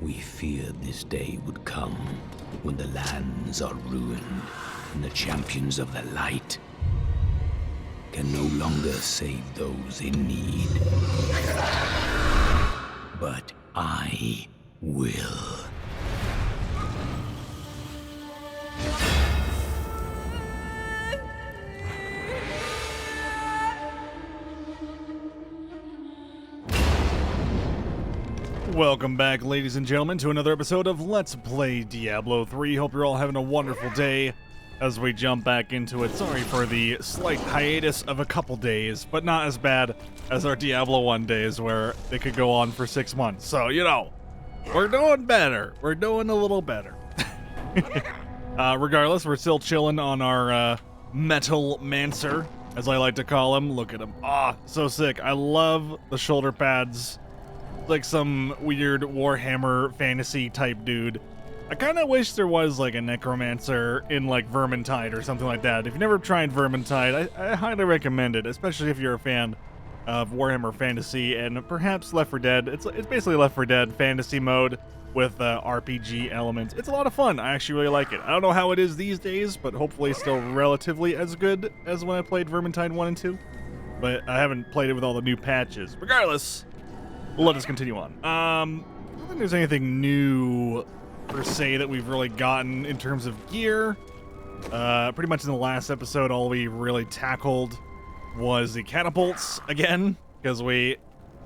We feared this day would come when the lands are ruined and the champions of the light can no longer save those in need. But I will. Welcome back, ladies and gentlemen, to another episode of Let's Play Diablo 3. Hope you're all having a wonderful day as we jump back into it. Sorry for the slight hiatus of a couple days, but not as bad as our Diablo 1 days where they could go on for 6 months. So, you know, we're doing better. We're doing a little better. Regardless, we're still chilling on our Necromancer, as I like to call him. Look at him. Ah, so sick. I love the shoulder pads. Like some weird Warhammer fantasy type dude. I kind of wish there was like a Necromancer in like Vermintide or something like that. If you've never tried Vermintide, I highly recommend it, especially if you're a fan of Warhammer Fantasy and perhaps Left 4 Dead. It's basically Left 4 Dead fantasy mode with RPG elements. It's a lot of fun. I actually really like it. I don't know how it is these days, but hopefully it's still relatively as good as when I played Vermintide 1 and 2. But I haven't played it with all the new patches. Regardless, let us continue on. I don't think there's anything new per se that we've really gotten in terms of gear. Pretty much in the last episode, all we really tackled was the catapults again, because we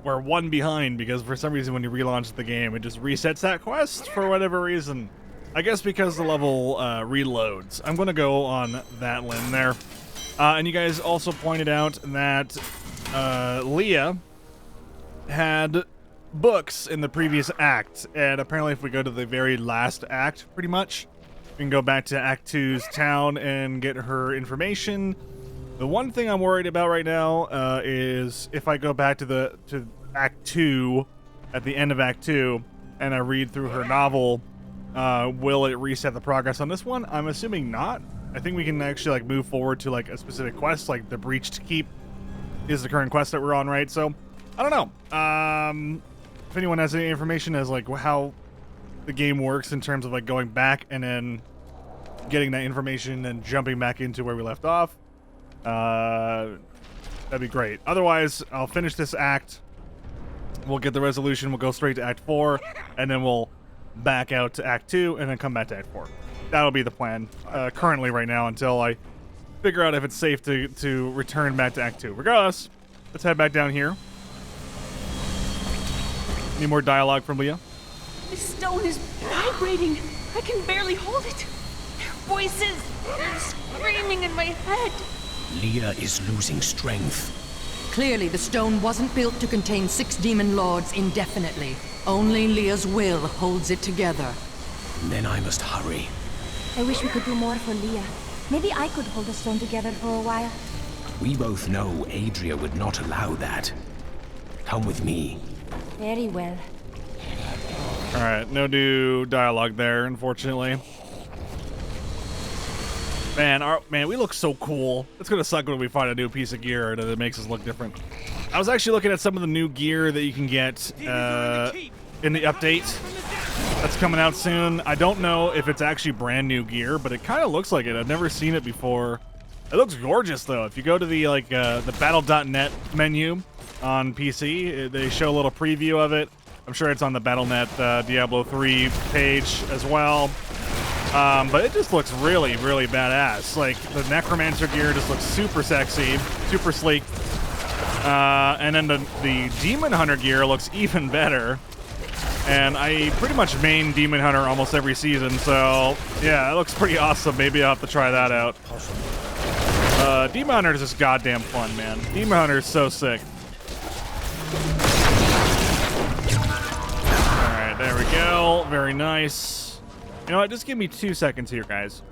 were one behind, because for some reason when you relaunch the game, it just resets that quest for whatever reason. I guess because the level reloads. I'm going to go on that limb there. And you guys also pointed out that Leah had books in the previous act, and apparently if we go to the very last act, pretty much, we can go back to Act 2's town and get her information. The one thing I'm worried about right now is if I go back to Act 2, at the end of Act 2, and I read through her novel, will it reset the progress on this one? I'm assuming not. I think we can actually like move forward to like a specific quest, like the Breached Keep is the current quest that we're on, right? So I don't know. If anyone has any information as like how the game works in terms of like going back and then getting that information and jumping back into where we left off, that'd be great. Otherwise, I'll finish this act. We'll get the resolution. We'll go straight to Act 4, and then we'll back out to Act 2, and then come back to Act 4. That'll be the plan currently right now until I figure out if it's safe to return back to Act 2. Regardless, let's head back down here. Any more dialogue from Leah? The stone is vibrating. I can barely hold it. Voices are screaming in my head. Leah is losing strength. Clearly, the stone wasn't built to contain 6 demon lords indefinitely. Only Leah's will holds it together. Then I must hurry. I wish we could do more for Leah. Maybe I could hold the stone together for a while. We both know Adria would not allow that. Come with me. Very well. Alright, no new dialogue there, unfortunately. Man, we look so cool. It's gonna suck when we find a new piece of gear that makes us look different. I was actually looking at some of the new gear that you can get in the update that's coming out soon. I don't know if it's actually brand new gear, but it kind of looks like it. I've never seen it before. It looks gorgeous, though. If you go to the the battle.net menu on PC, they show a little preview of it. I'm sure it's on the Battle.net Diablo 3 page as well. But it just looks really, really badass. Like, the Necromancer gear just looks super sexy, super sleek. And then the Demon Hunter gear looks even better. And I pretty much main Demon Hunter almost every season, so yeah, it looks pretty awesome. Maybe I'll have to try that out. Demon Hunter is just goddamn fun, man. Demon Hunter is so sick. Alright, there we go. Very nice. You know what? Just give me 2 seconds here, guys.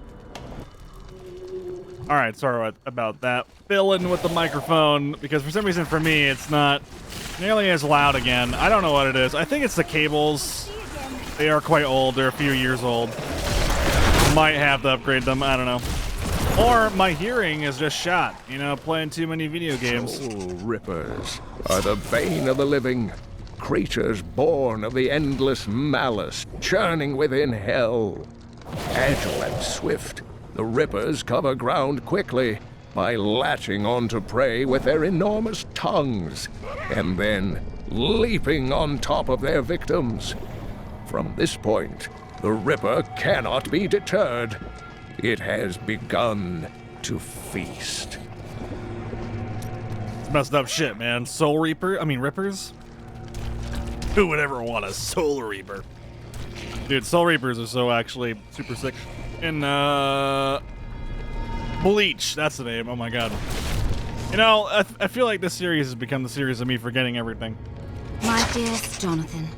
Alright, sorry about that. Fiddling with the microphone, because for some reason for me, it's not nearly as loud again. I don't know what it is. I think it's the cables. They are quite old. They're a few years old. Might have to upgrade them. I don't know. Or my hearing is just shot, you know, playing too many video games. Soul rippers are the bane of the living. creatures born of the endless malice churning within hell. Agile and swift, the Rippers cover ground quickly by latching onto prey with their enormous tongues, and then leaping on top of their victims. From this point, the Ripper cannot be deterred. It has begun to feast. It's messed up shit, man. Rippers? Who would ever want a Soul Reaper? Dude, Soul Reapers are so actually super sick. In, Bleach, that's the name. Oh my god. You know, I feel like this series has become the series of me forgetting everything. My dearest Jonathan,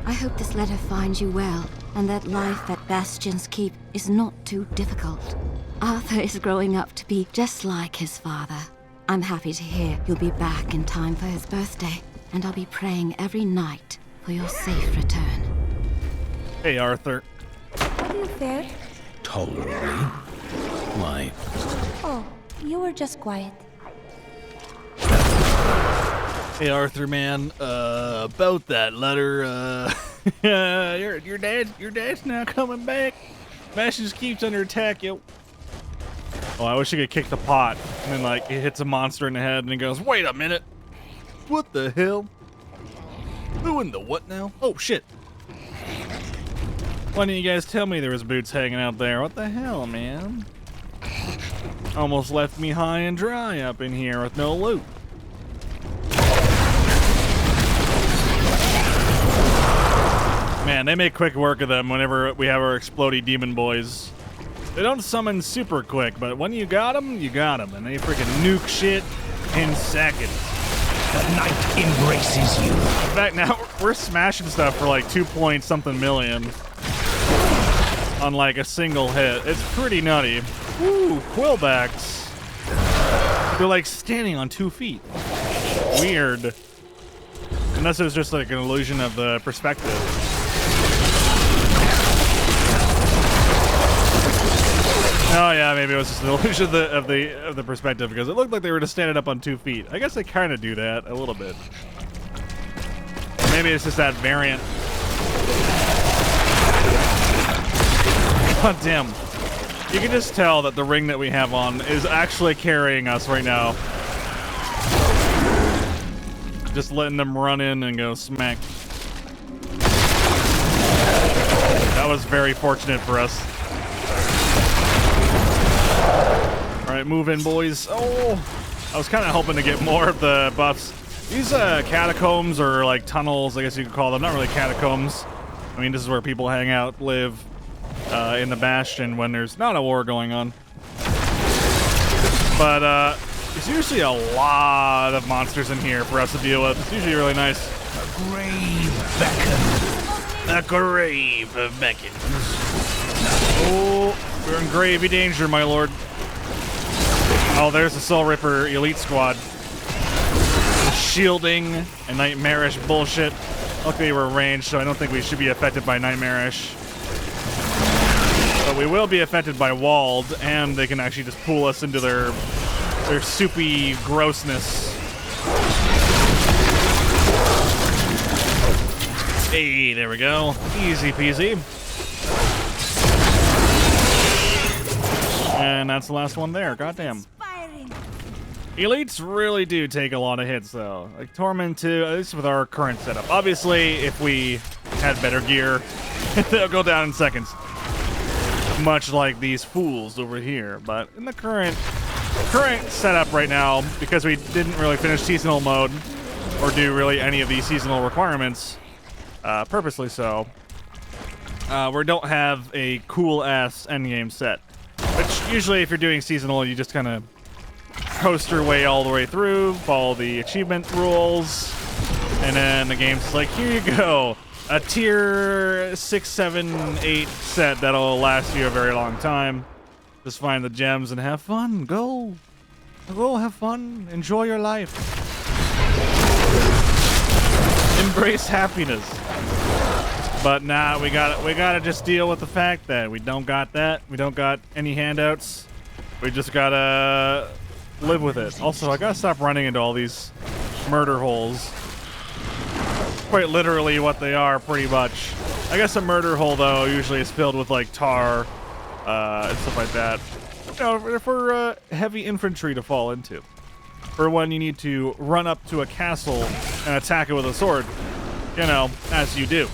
I hope this letter finds you well, and that life at Bastion's Keep is not too difficult. Arthur is growing up to be just like his father. I'm happy to hear you'll be back in time for his birthday, and I'll be praying every night for your safe return. Hey, Arthur. Are you fair? Tolerably. Why? Oh, you were just quiet. Hey, Arthur, man. About that letter, your dad's now coming back. Bastion keeps under attack, yo. Oh, I wish I could kick the pot. And then, like, it hits a monster in the head and it goes, wait a minute. What the hell? Who in the what now? Oh, shit. Why didn't you guys tell me there was boots hanging out there? What the hell, man? Almost left me high and dry up in here with no loot. Man, they make quick work of them whenever we have our explodey demon boys. They don't summon super quick, but when you got them, you got them. And they freaking nuke shit in seconds. The night embraces you. In fact, now we're smashing stuff for like 2-point-something million on like a single hit. It's pretty nutty. Ooh, quillbacks. They're like standing on 2 feet. Weird. Unless it was just like an illusion of the perspective. Oh yeah, maybe it was just an illusion of the perspective because it looked like they were just standing up on 2 feet. I guess they kind of do that a little bit. Maybe it's just that variant. God damn. You can just tell that the ring that we have on is actually carrying us right now. Just letting them run in and go smack. That was very fortunate for us. Alright, move in, boys. Oh! I was kind of hoping to get more of the buffs. These catacombs, or like tunnels, I guess you could call them. Not really catacombs. I mean, this is where people hang out, live in the Bastion when there's not a war going on. But there's usually a lot of monsters in here for us to deal with. It's usually really nice. A grave beckons. A grave beckons. Oh, we're in gravy danger, my lord. Oh, there's the Soul Ripper Elite Squad. Shielding and nightmarish bullshit. Luckily we're ranged, so I don't think we should be affected by nightmarish. But we will be affected by walled, and they can actually just pull us into their soupy grossness. Hey, there we go. Easy peasy. And that's the last one there. Goddamn. Elites really do take a lot of hits, though. Like Torment 2, at least with our current setup. Obviously, if we had better gear, they'll go down in seconds. Much like these fools over here. But in the current setup right now, because we didn't really finish seasonal mode, or do really any of these seasonal requirements, purposely so, we don't have a cool-ass endgame set. Which, usually, if you're doing seasonal, you just kind of coast your way all the way through, follow the achievement rules, and then the game's like, here you go, a tier 6, 7, 8 set that'll last you a very long time. Just find the gems and have fun. Go, have fun, enjoy your life. Embrace happiness. But nah, we gotta just deal with the fact that we don't got that. We don't got any handouts. We just gotta live with it. Also, I gotta stop running into all these murder holes. quite literally what they are, pretty much. I guess a murder hole, though, usually is filled with, like, tar and stuff like that. You know, for heavy infantry to fall into. For when you need to run up to a castle and attack it with a sword. You know, as you do.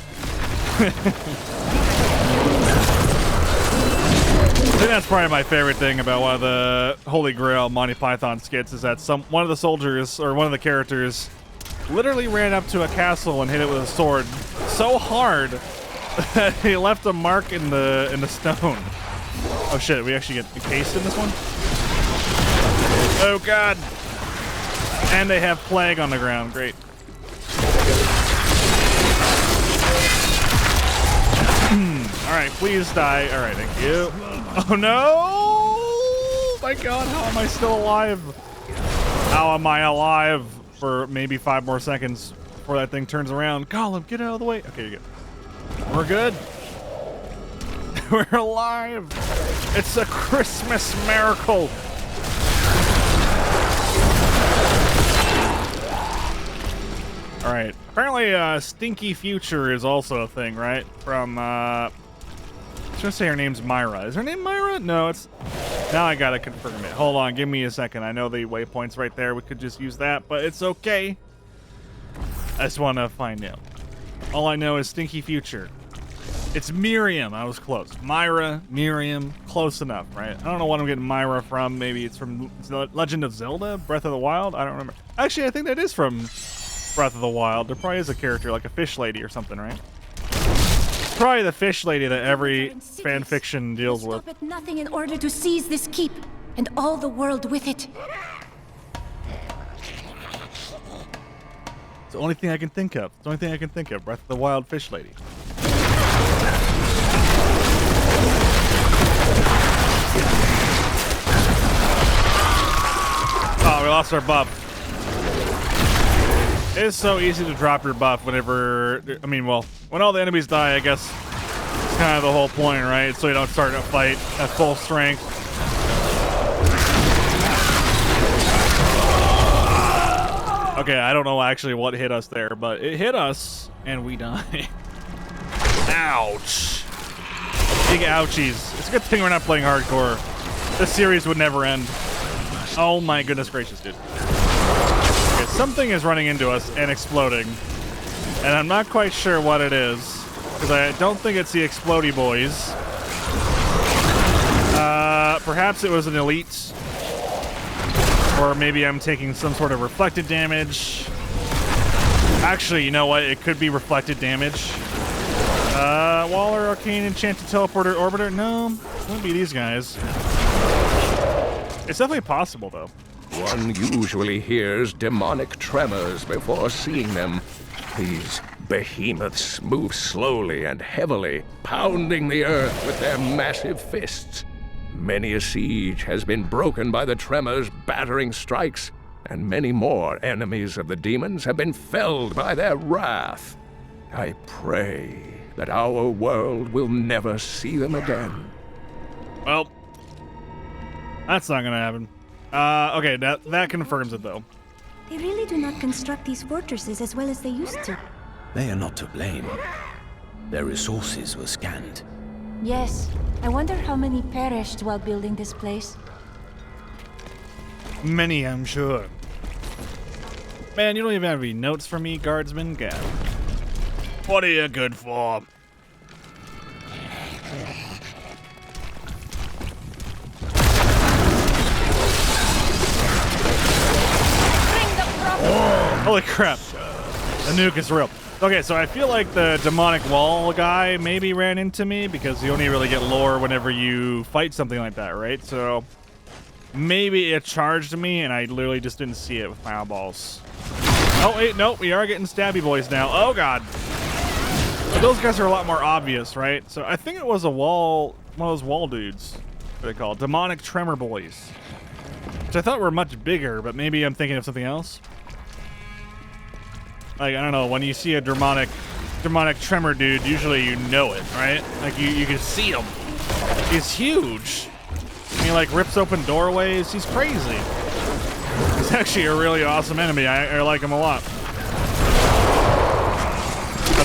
I think that's probably my favorite thing about one of the Holy Grail Monty Python skits is that one of the soldiers, or one of the characters, literally ran up to a castle and hit it with a sword so hard that he left a mark in the stone. Oh shit, we actually get encased in this one? Oh god. And they have plague on the ground, great. Alright, please die. Alright, thank you. Oh no! My god, how am I still alive? How am I alive for maybe 5 more seconds before that thing turns around? Gollum, get out of the way. Okay, you're good. We're good. We're alive. It's a Christmas miracle. Alright, apparently Stinky Future is also a thing, right? From, I was gonna say her name's Myra. Is her name Myra? No, it's... Now I gotta confirm it. Hold on, give me a second. I know the waypoint's right there. We could just use that, but it's okay. I just want to find out. All I know is Stinky Future. It's Miriam. I was close. Myra, Miriam, close enough, right? I don't know what I'm getting Myra from. Maybe it's from Legend of Zelda? Breath of the Wild? I don't remember. Actually, I think that is from Breath of the Wild. There probably is a character like a fish lady or something, right? It's probably the fish lady that every fan fiction deals with. Stop at nothing in order to seize this keep and all the world with it. It's the only thing I can think of. It's the only thing I can think of. Breath of the Wild fish lady. Oh, we lost our buff. It is so easy to drop your buff whenever, I mean, well, when all the enemies die, I guess it's kind of the whole point, right? So you don't start a fight at full strength. Okay, I don't know actually what hit us there, but it hit us and we die. Ouch. Big ouchies. It's a good thing we're not playing hardcore. This series would never end. Oh my goodness gracious, dude. Okay, something is running into us and exploding. And I'm not quite sure what it is. Because I don't think it's the explodey boys. Perhaps it was an elite. Or maybe I'm taking some sort of reflected damage. Actually, you know what? It could be reflected damage. Waller, Arcane, Enchanted Teleporter, Orbiter? No, it wouldn't be these guys. It's definitely possible, though. One usually hears demonic tremors before seeing them. These behemoths move slowly and heavily, pounding the earth with their massive fists. Many a siege has been broken by the tremors' battering strikes, and many more enemies of the demons have been felled by their wrath. I pray that our world will never see them again. Well, that's not gonna happen. Okay, that confirms it, though. They really do not construct these fortresses as well as they used to. They are not to blame. Their resources were scant. Yes. I wonder how many perished while building this place. Many, I'm sure. Man, you don't even have any notes for me, guardsman? God. What are you good for? Holy crap. The nuke is real. Okay, so I feel like the demonic wall guy maybe ran into me because you only really get lore whenever you fight something like that, right? So maybe it charged me and I literally just didn't see it with my eyeballs. Oh, wait, no, we are getting stabby boys now. Oh, God. But those guys are a lot more obvious, right? So I think it was one of those wall dudes. What are they called? Demonic tremor boys. Which I thought were much bigger, but maybe I'm thinking of something else. Like, I don't know, when you see a demonic tremor dude, usually you know it, right? Like, you can see him. He's huge. He, like, rips open doorways. He's crazy. He's actually a really awesome enemy. I like him a lot.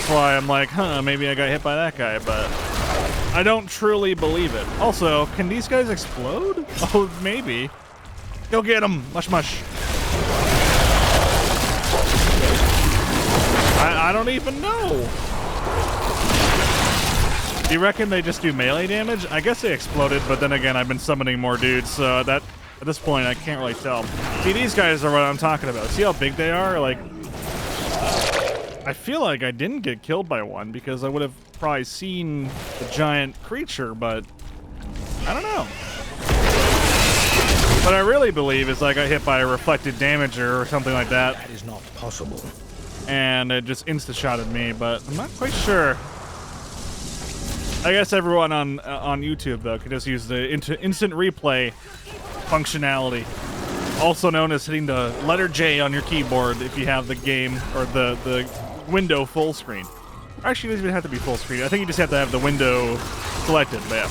that's why I'm like, huh, maybe I got hit by that guy, but I don't truly believe it. Also, can these guys explode? Oh, maybe. Go get them. Mush mush. I don't even know. Do you reckon they just do melee damage? I guess they exploded, but then again, I've been summoning more dudes, so that at this point, I can't really tell. See, these guys are what I'm talking about. See how big they are? Like, I feel like I didn't get killed by one because I would have probably seen the giant creature, but I don't know. What I really believe is I got hit by a reflected damager or something like that. That is not possible. And it just insta-shotted me, but I'm not quite sure. I guess everyone on YouTube, though, could just use the instant replay functionality, also known as hitting the letter J on your keyboard if you have the game or the window full screen. Actually, it doesn't even have to be full screen. I think you just have to have the window selected, but yeah.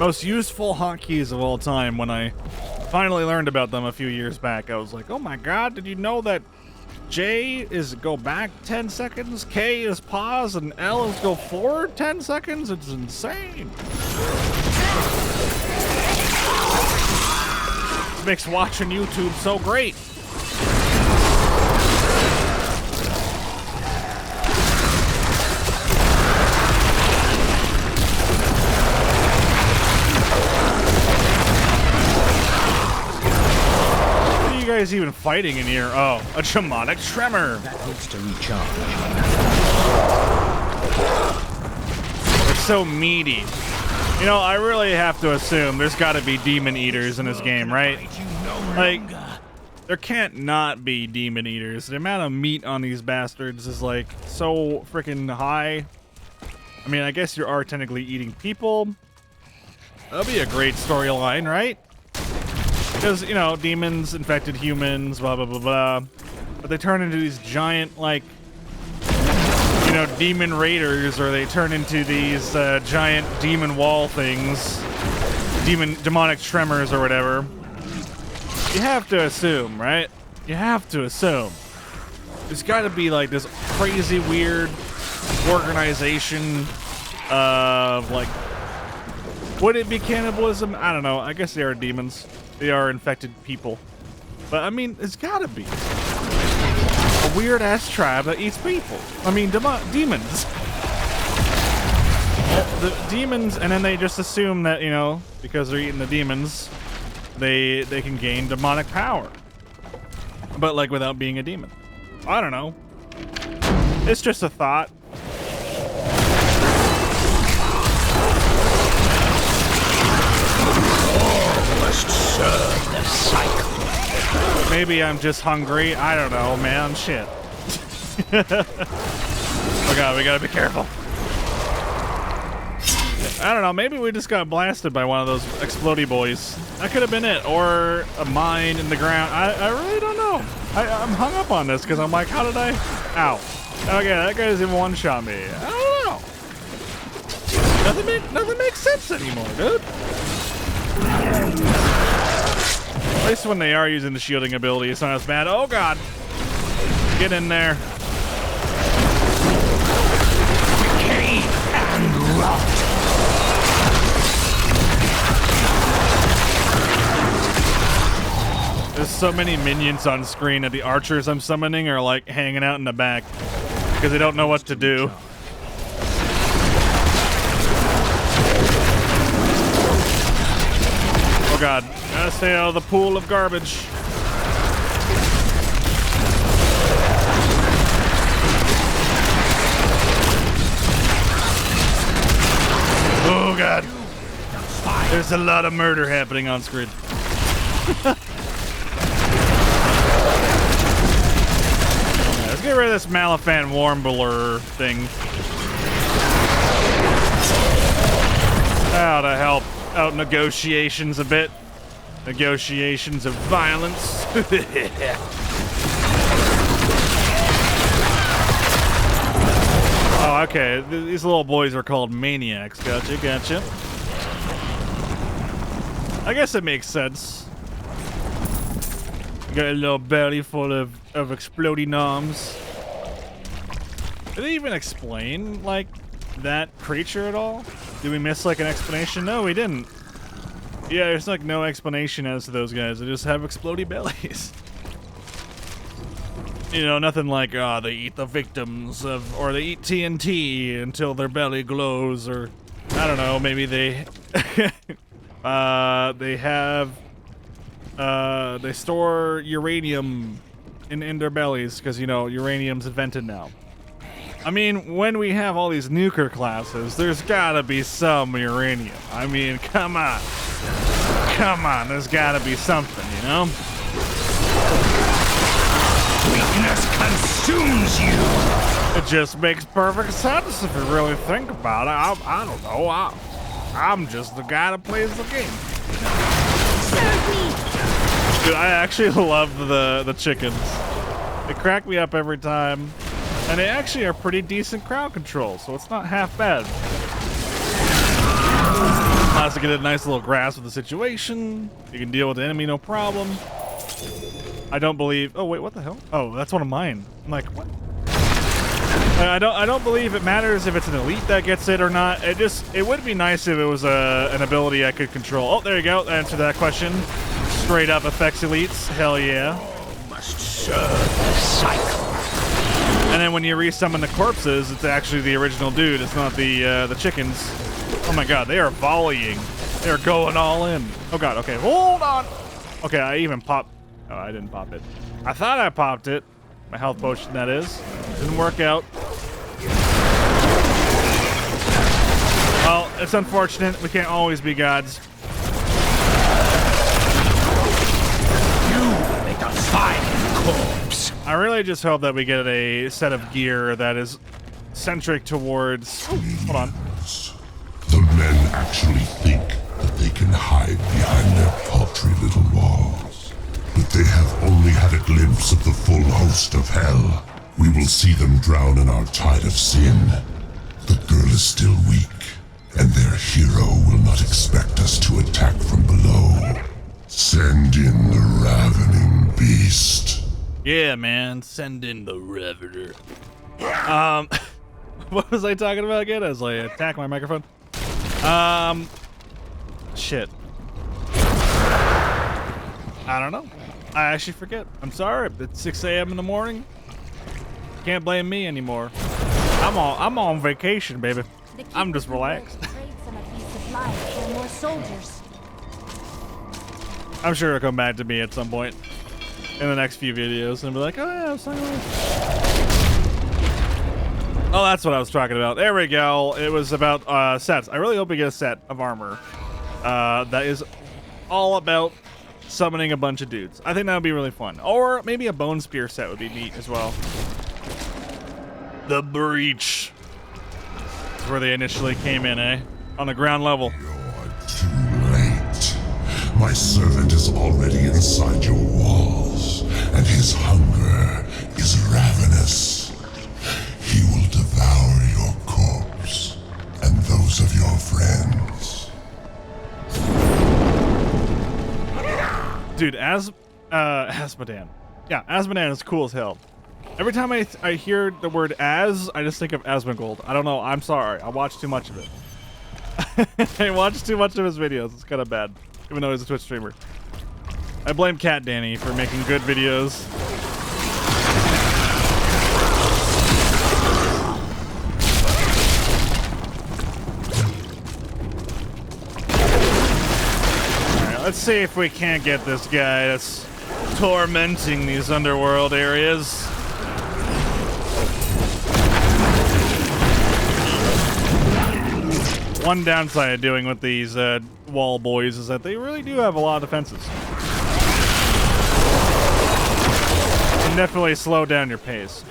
Most useful hotkeys of all time. When I finally learned about them a few years back, I was like, oh my god, did you know that J is go back 10 seconds, K is pause, and L is go forward 10 seconds? It's insane. It makes watching YouTube so great. Guys even fighting in here? Oh, a demonic tremor. That needs to recharge. They're so meaty. You know, I really have to assume there's got to be demon eaters in this game, right? Like, there can't not be demon eaters. The amount of meat on these bastards is like so freaking high. I mean, I guess you are technically eating people. That'll be a great storyline, right? Because, you know, demons infected humans, blah, blah, blah, blah. But they turn into these giant, like, you know, demon raiders, or they turn into these giant demon wall things, demonic tremors or whatever. You have to assume, right? You have to assume. There's got to be, like, this crazy, weird organization of, like, would it be cannibalism? I don't know. I guess they are demons. They are infected people. But, I mean, it's gotta be a weird-ass tribe that eats people. I mean, demons. Well, the demons, and then they just assume that, you know, because they're eating the demons, they can gain demonic power. But, like, without being a demon. I don't know. It's just a thought. Serve the cycle. Maybe I'm just hungry. I don't know, man. Shit. Oh god, we gotta be careful. I don't know. Maybe we just got blasted by one of those explodey boys. That could have been it, or a mine in the ground. I really don't know. I'm hung up on this because I'm like, how did I? Ow. Okay, that guy's even one-shot me. I don't know. Nothing makes sense anymore, dude. At least when they are using the shielding ability, it's not as bad. Oh god! Get in there. Decay and rot. There's so many minions on screen that the archers I'm summoning are like hanging out in the back because they don't know what to do. Oh god, gotta stay out of the pool of garbage. Oh god, there's a lot of murder happening on screen. Let's get rid of this Malefant Warbler thing. How to help out negotiations a bit. Negotiations of violence. Oh, okay. These little boys are called maniacs. Gotcha, gotcha. I guess it makes sense. Got a little belly full of exploding noms. Did they even explain, like, that creature at all? Did we miss, like, an explanation? No, we didn't. Yeah, there's, like, no explanation as to those guys. They just have explodey bellies. You know, nothing like, they eat the victims of, or they eat TNT until their belly glows, or, I don't know, maybe they, they store uranium in their bellies, because, you know, uranium's invented now. I mean, when we have all these nuker classes, there's gotta be some uranium. I mean, come on. Come on, there's gotta be something, you know? Weakness consumes you. It just makes perfect sense if you really think about it. I don't know. I'm just the guy that plays the game. Serve me! Dude, I actually love the chickens. They crack me up every time. And they actually are pretty decent crowd control, so it's not half bad. Allows to get a nice little grasp of the situation. You can deal with the enemy, no problem. I don't believe. Oh wait, what the hell? Oh, that's one of mine. I'm like, what? I don't believe it matters if it's an elite that gets it or not. It would be nice if it was an ability I could control. Oh, there you go. Answer that question. Straight up affects elites. Hell yeah. Must serve the cycle. And then when you resummon the corpses, it's actually the original dude. It's not the chickens. Oh my god, they are volleying. They're going all in. Oh god, okay, hold on. Okay, I even popped. Oh, I didn't pop it. I thought I popped it. My health potion, that is. Didn't work out. Well, it's unfortunate. We can't always be gods. You make a fine corpse. I really just hope that we get a set of gear that is centric towards... Hold on. The men actually think that they can hide behind their paltry little walls. But they have only had a glimpse of the full host of hell. We will see them drown in our tide of sin. The girl is still weak, and their hero will not expect us to attack from below. Send in the ravening beast. Yeah, man. Send in the Reveter. What was I talking about again? As I attack my microphone. Shit. I don't know. I actually forget. I'm sorry. It's 6 a.m. in the morning. Can't blame me anymore. I'm on vacation, baby. I'm just relaxed. I'm sure it'll come back to me at some point in the next few videos and be like, oh yeah, I'm sorry. Oh, that's what I was talking about. There we go. It was about sets. I really hope we get a set of armor that is all about summoning a bunch of dudes. I think that would be really fun. Or maybe a bone spear set would be neat as well. The breach. That's where they initially came in, eh? On the ground level. You're too late. My servant is already inside your walls, and his hunger is ravenous. He will devour your corpse and those of your friends. Dude, Asmodan. Yeah, Asmodan is cool as hell. Every time I hear the word as, I just think of Asmongold. I don't know. I'm sorry. I watch too much of it. I watch too much of his videos. It's kind of bad, even though he's a Twitch streamer. I blame Cat Danny for making good videos. Alright, let's see if we can't get this guy that's tormenting these underworld areas. One downside of doing with these wall boys is that they really do have a lot of defenses. Can definitely slow down your pace.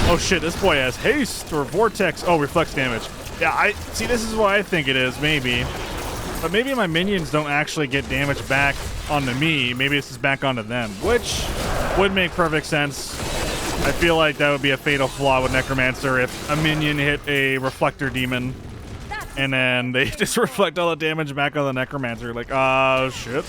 Oh shit, this boy has haste or vortex. Oh, reflex damage. Yeah, I see. This is what I think it is, maybe. But maybe my minions don't actually get damage back onto me. Maybe this is back onto them, which would make perfect sense. I feel like that would be a fatal flaw with Necromancer if a minion hit a reflector demon. And then they just reflect all the damage back on the Necromancer. Like, oh, shit.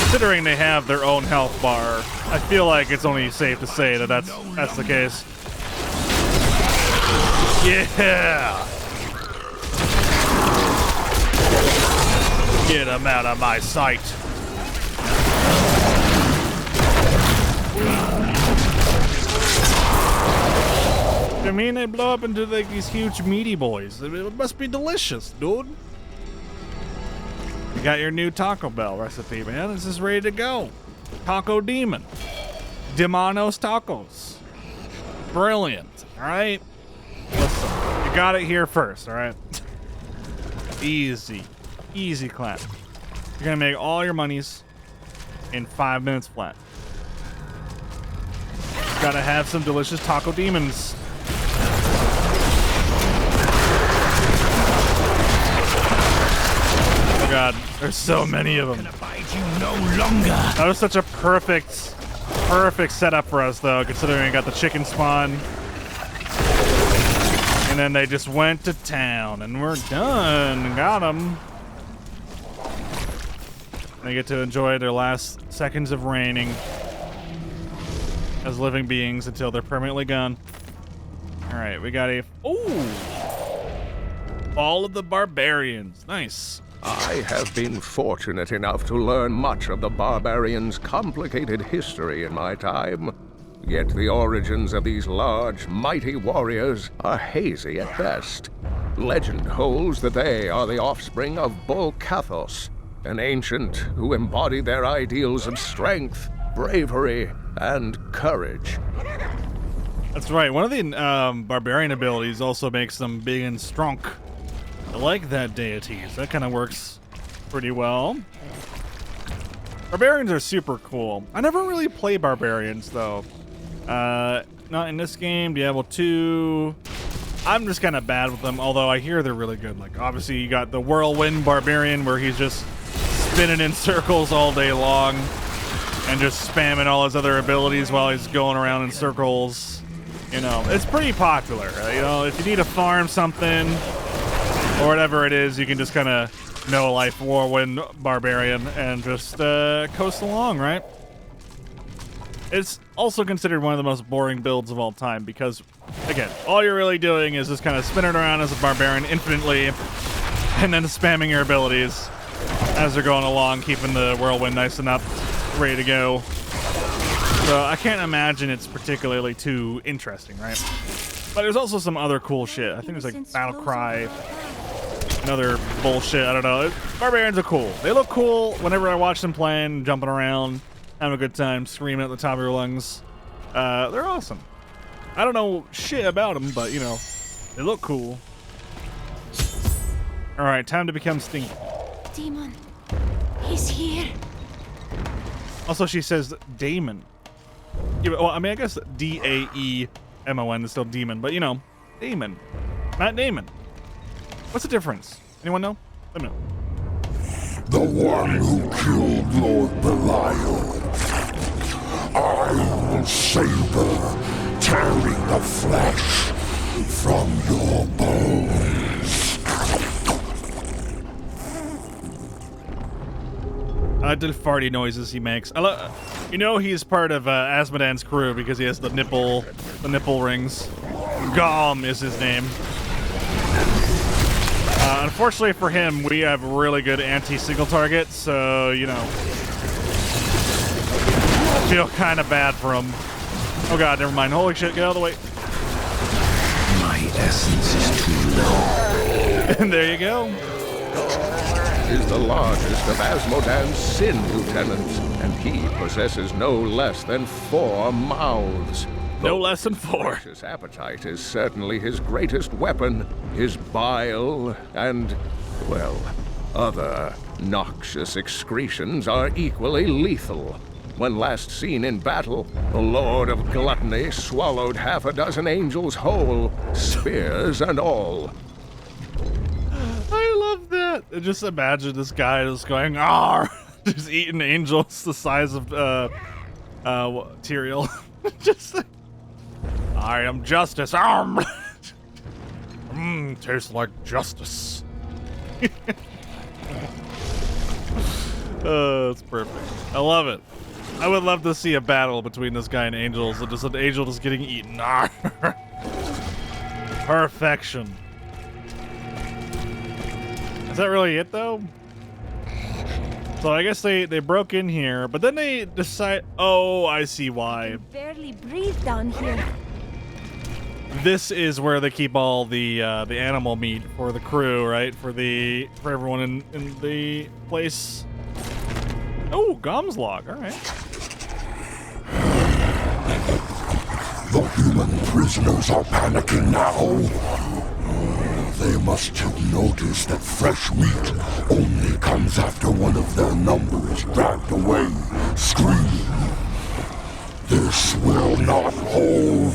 Considering they have their own health bar, I feel like it's only safe to say that that's the case. Yeah! Get him out of my sight. I mean, they blow up into like these huge meaty boys. It must be delicious, dude. You got your new Taco Bell recipe, man. This is ready to go. Taco Demon. Demonos Tacos. Brilliant, all right? Listen, you got it here first, all right? Easy. Easy clap. You're gonna make all your monies in 5 minutes flat. Gotta have some delicious taco demons. Oh god, there's so many of them. That was such a perfect setup for us though, considering we got the chicken spawn. And then they just went to town and we're done. Got them. They get to enjoy their last seconds of reigning as living beings until they're permanently gone. All right, we got a... Ooh! Fall of the Barbarians. Nice. I have been fortunate enough to learn much of the barbarians' complicated history in my time. Yet the origins of these large, mighty warriors are hazy at best. Legend holds that they are the offspring of Bull Kathos, an ancient who embodied their ideals of strength, bravery, and courage. That's right. One of the barbarian abilities also makes them big and strong. I like that deity. So that kind of works pretty well. Barbarians are super cool. I never really play barbarians though. Not in this game. Diablo 2. I'm just kind of bad with them, although I hear they're really good. Like obviously you got the whirlwind barbarian where he's just spinning in circles all day long and just spamming all his other abilities while he's going around in circles. You know, it's pretty popular. You know, if you need to farm something or whatever it is, you can just kind of no life whirlwind barbarian and just coast along, right? It's also considered one of the most boring builds of all time because, again, all you're really doing is just kind of spinning around as a barbarian infinitely and then spamming your abilities as they're going along, keeping the whirlwind nice and up, ready to go. So I can't imagine it's particularly too interesting, right? But there's also some other cool shit. I think there's like Battle Cry, another bullshit, I don't know. Barbarians are cool. They look cool whenever I watch them playing, jumping around, having a good time, screaming at the top of your lungs. They're awesome. I don't know shit about them, but you know, they look cool. All right, time to become Stinky. Demon, he's here. Also, she says Damon. Yeah, well, I mean, I guess D-A-E-M-O-N is still demon, but you know, Damon. Matt Damon. What's the difference? Anyone know? Let me know. The one who killed Lord Belial. I will savor, tearing the flesh from your bones. I like the farty noises he makes. You know he's part of Asmodan's crew because he has the nipple rings. Ghom is his name. Unfortunately for him, we have really good anti-single target, so, you know, I feel kind of bad for him. Oh god, never mind. Holy shit, get out of the way. My essence is too low. And there you go. Is the largest of Asmodan's sin lieutenants, and he possesses no less than 4 mouths. No less than 4. His appetite is certainly his greatest weapon. His bile and, well, other noxious excretions are equally lethal. When last seen in battle, the Lord of Gluttony swallowed half a dozen angels whole, spears and all. I love that. Just imagine this guy just going, "Arr!" just eating angels the size of Tyrael. Just like, I am justice. Tastes like justice. It's perfect. I love it. I would love to see a battle between this guy and angels, and just an angel just getting eaten. Perfection. Is that really it, though? So I guess they broke in here, but then they decide. Oh, I see why. Barely breathe down here. This is where they keep all the animal meat for the crew, right? For everyone in the place. Oh, Ghom's log. All right. The human prisoners are panicking now. They must have noticed that fresh meat only comes after one of their number is dragged away, screaming. This will not hold.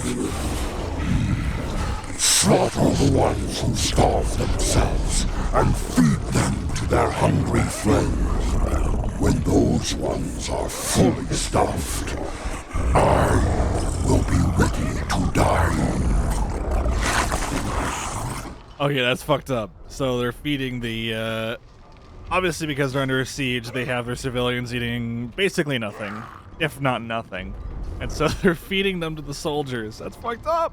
Slaughter the ones who starve themselves and feed them to their hungry friends. When those ones are fully stuffed, I will be ready to die. Okay, that's fucked up. So they're feeding the, obviously because they're under siege, they have their civilians eating basically nothing, if not nothing. And so they're feeding them to the soldiers. That's fucked up.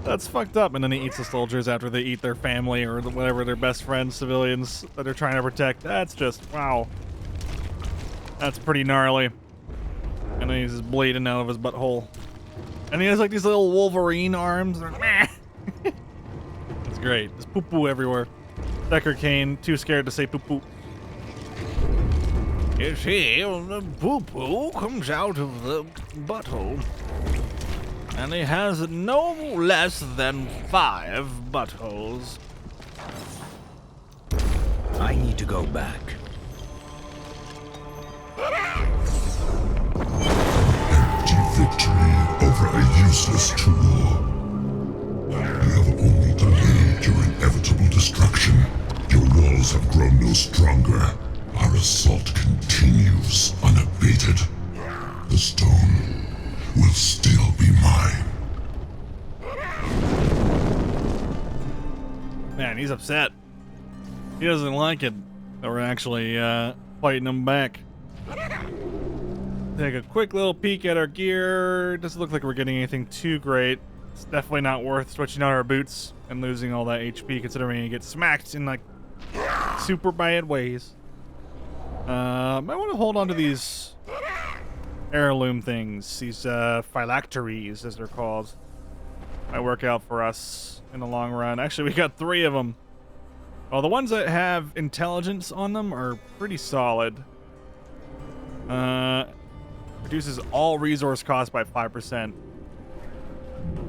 That's fucked up. And then he eats the soldiers after they eat their family or whatever, their best friends, civilians that they're trying to protect. That's just, wow. That's pretty gnarly. And then he's just bleeding out of his butthole. And he has like these little Wolverine arms. It's great. There's poo-poo everywhere. Decker Kane, too scared to say poo-poo. You see, the poo-poo comes out of the butthole. And he has no less than 5 buttholes. I need to go back. Empty victory over a useless tool. You have only delayed your inevitable destruction. Your walls have grown no stronger. Our assault continues unabated. The stone will still be mine. Man, he's upset. He doesn't like it that we're actually fighting him back. Take a quick little peek at our gear. Doesn't look like we're getting anything too great. It's definitely not worth switching out our boots and losing all that HP, considering you get smacked in like super bad ways. Might want to hold on to these heirloom things, these phylacteries as they're called. Might work out for us in the long run. Actually, we got 3 of them. Well, the ones that have intelligence on them are pretty solid. Reduces all resource costs by 5%.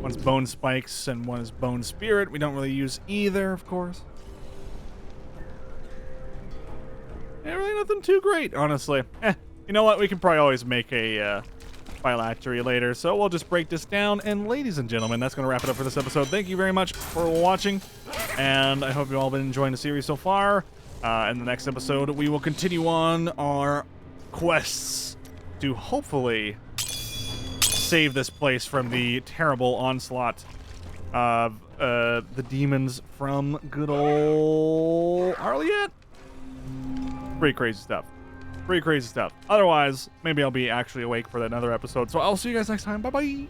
One's bone spikes and one is bone spirit. We don't really use either, of course. Yeah, really nothing too great, honestly. You know what? We can probably always make a phylactery later, so we'll just break this down. And ladies and gentlemen, that's going to wrap it up for this episode. Thank you very much for watching, and I hope you've all been enjoying the series so far. In the next episode, we will continue on our quests to hopefully save this place from the terrible onslaught of the demons from good old Arliet. Pretty crazy stuff. Pretty crazy stuff. Otherwise, maybe I'll be actually awake for another episode. So I'll see you guys next time. Bye-bye.